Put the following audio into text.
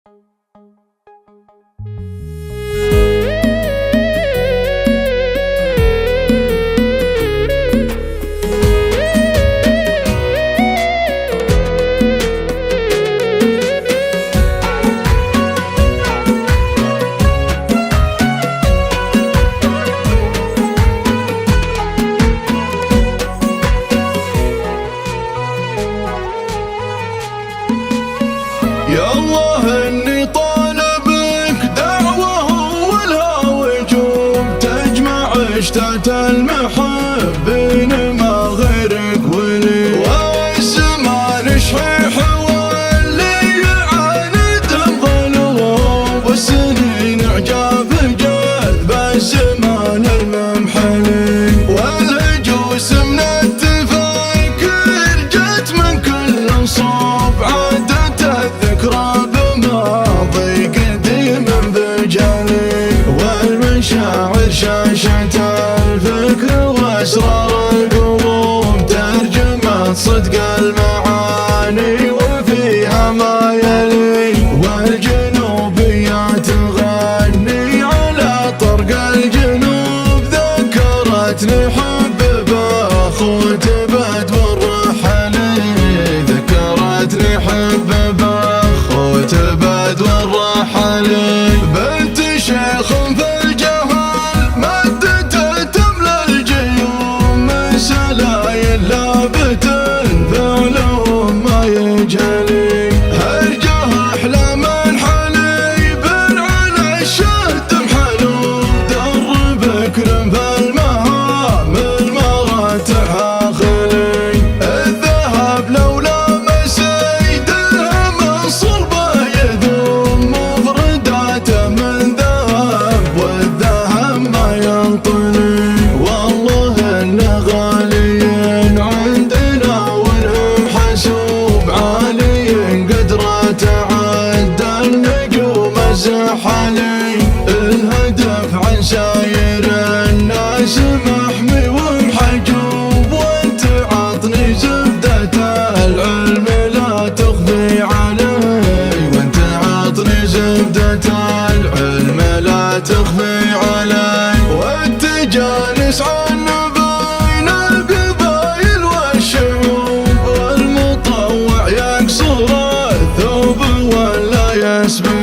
يا الله اني طالبك دعوة اولها وجوب تجمع اشتات المحبين ما غيرك ولي، والزمان شحيح واللي يعاند الظلوم، والسنين عجاب جذب الزمان الممحلي، والهجوس من التفكر جت من كل صوب عادت الذكرى بماضي قديم بجلي، والمشاعر شاشة الفكر واسرار القلوب ترجمت صدق المعاني وفيها ما يلي، والجنوبيات تغني على طرق الجنوب ذكرتني حب باخوت بدو الرحلي، ذكرتني حب باخوت بدو الرحلي، بنت شيخ في الجهل مدته تملى الجيوم من سلايل لابت فعلهم ما يجلي، هرجه احلام حليب على الشهد محلوب در بكر فالمهام المراتع خلي، الذهب لولا مسيده من صلبه يذوب مفرداته من ذهب والذهب ما ينطلي، والله انه غاليين عندنا وانهم حسوب عالي قدره تعدى النجوم الزحلي، الهدف عن ساير الناس محمي ومحجوب، وانت عطني زبدة العلم لا تخفي علي، وانت عطني زبدة العلم لا تخفي علي، وانت جالس عن بين القبائل والشعوب، والمطوع يكسر الثوب ولا يسبق